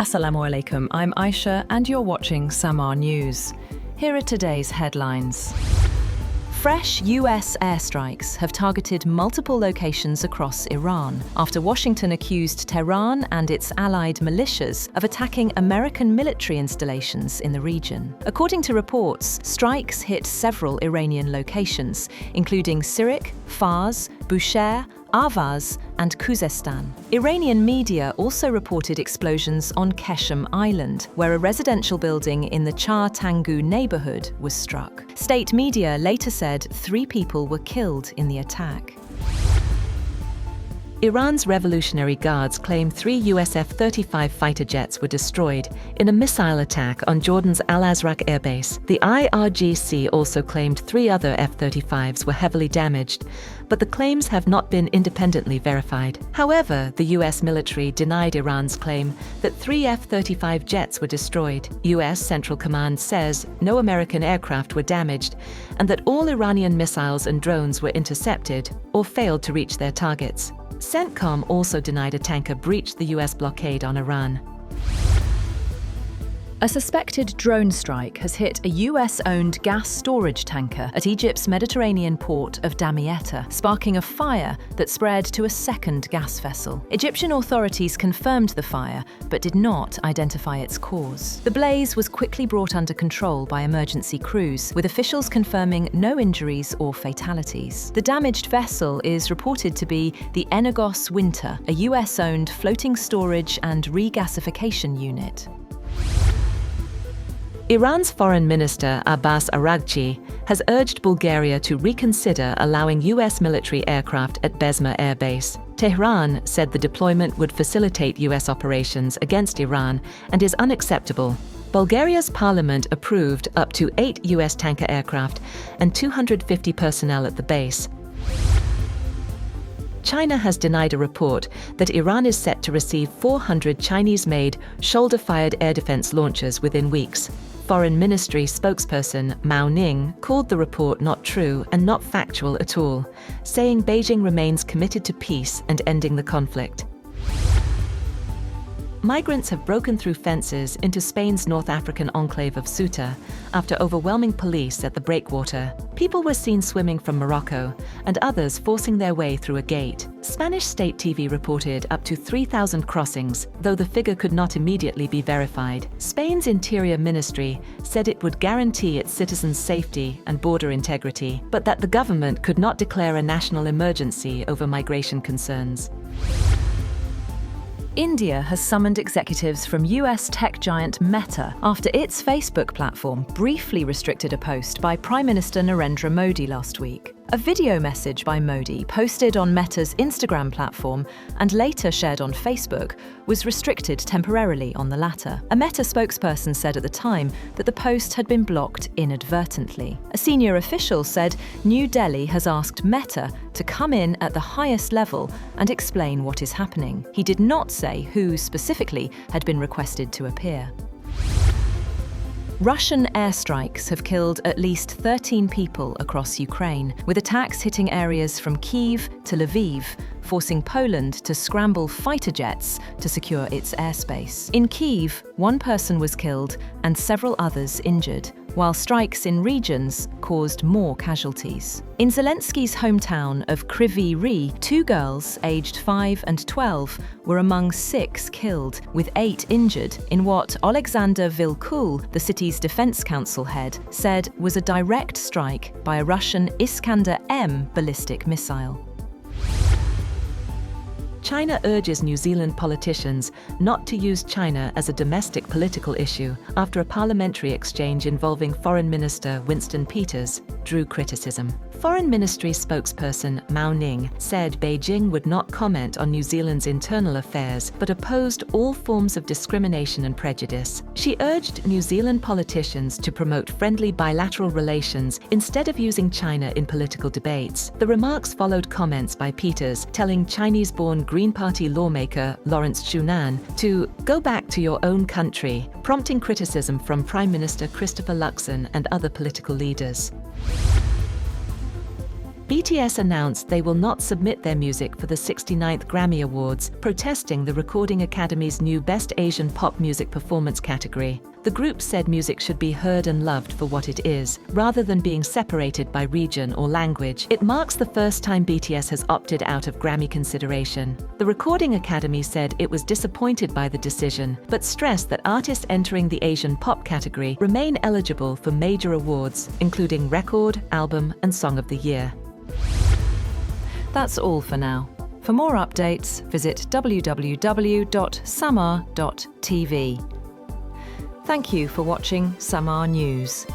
Assalamu alaikum, I'm Aisha and you're watching SAMAA News. Here are today's headlines. Fresh US airstrikes have targeted multiple locations across Iran after Washington accused Tehran and its allied militias of attacking American military installations in the region. According to reports, strikes hit several Iranian locations, including Sirik, Fars, Bushehr, Ahvaz and Khuzestan. Iranian media also reported explosions on Keshem Island, where a residential building in the Char Tangu neighborhood was struck. State media later said 3 people were killed in the attack. Iran's Revolutionary Guards claim 3 US F-35 fighter jets were destroyed in a missile attack on Jordan's Al-Azraq airbase. The IRGC also claimed 3 other F-35s were heavily damaged, but the claims have not been independently verified. However, the US military denied Iran's claim that 3 F-35 jets were destroyed. US Central Command says no American aircraft were damaged and that all Iranian missiles and drones were intercepted or failed to reach their targets. CENTCOM also denied a tanker breached the US blockade on Iran. A suspected drone strike has hit a US-owned gas storage tanker at Egypt's Mediterranean port of Damietta, sparking a fire that spread to a second gas vessel. Egyptian authorities confirmed the fire, but did not identify its cause. The blaze was quickly brought under control by emergency crews, with officials confirming no injuries or fatalities. The damaged vessel is reported to be the Enagos Winter, a US-owned floating storage and regasification unit. Iran's Foreign Minister Abbas Araghchi has urged Bulgaria to reconsider allowing US military aircraft at Besma Air Base. Tehran said the deployment would facilitate US operations against Iran and is unacceptable. Bulgaria's parliament approved up to 8 US tanker aircraft and 250 personnel at the base. China has denied a report that Iran is set to receive 400 Chinese-made, shoulder-fired air defense launchers within weeks. Foreign Ministry spokesperson Mao Ning called the report not true and not factual at all, saying Beijing remains committed to peace and ending the conflict. Migrants have broken through fences into Spain's North African enclave of Ceuta after overwhelming police at the breakwater. People were seen swimming from Morocco and others forcing their way through a gate. Spanish state TV reported up to 3,000 crossings, though the figure could not immediately be verified. Spain's Interior Ministry said it would guarantee its citizens' safety and border integrity, but that the government could not declare a national emergency over migration concerns. India has summoned executives from US tech giant Meta after its Facebook platform briefly restricted a post by Prime Minister Narendra Modi last week. A video message by Modi posted on Meta's Instagram platform and later shared on Facebook was restricted temporarily on the latter. A Meta spokesperson said at the time that the post had been blocked inadvertently. A senior official said New Delhi has asked Meta to come in at the highest level and explain what is happening. He did not say who specifically had been requested to appear. Russian airstrikes have killed at least 13 people across Ukraine, with attacks hitting areas from Kyiv to Lviv, forcing Poland to scramble fighter jets to secure its airspace. In Kyiv, 1 person was killed and several others injured, while strikes in regions caused more casualties. In Zelensky's hometown of Kryvyi Rih, 2 girls aged 5 and 12 were among 6 killed, with 8 injured, in what Alexander Vilkul, the city's defense council head, said was a direct strike by a Russian Iskander-M ballistic missile. China urges New Zealand politicians not to use China as a domestic political issue after a parliamentary exchange involving Foreign Minister Winston Peters drew criticism. Foreign Ministry spokesperson Mao Ning said Beijing would not comment on New Zealand's internal affairs but opposed all forms of discrimination and prejudice. She urged New Zealand politicians to promote friendly bilateral relations instead of using China in political debates. The remarks followed comments by Peters telling Chinese-born Green Party lawmaker Lawrence Shunan to go back to your own country, prompting criticism from Prime Minister Christopher Luxon and other political leaders. BTS announced they will not submit their music for the 69th Grammy Awards, protesting the Recording Academy's new Best Asian Pop Music Performance category. The group said music should be heard and loved for what it is, rather than being separated by region or language. It marks the first time BTS has opted out of Grammy consideration. The Recording Academy said it was disappointed by the decision, but stressed that artists entering the Asian pop category remain eligible for major awards, including Record, Album, and Song of the Year. That's all for now. For more updates, visit www.samaa.tv. Thank you for watching SAMAA News.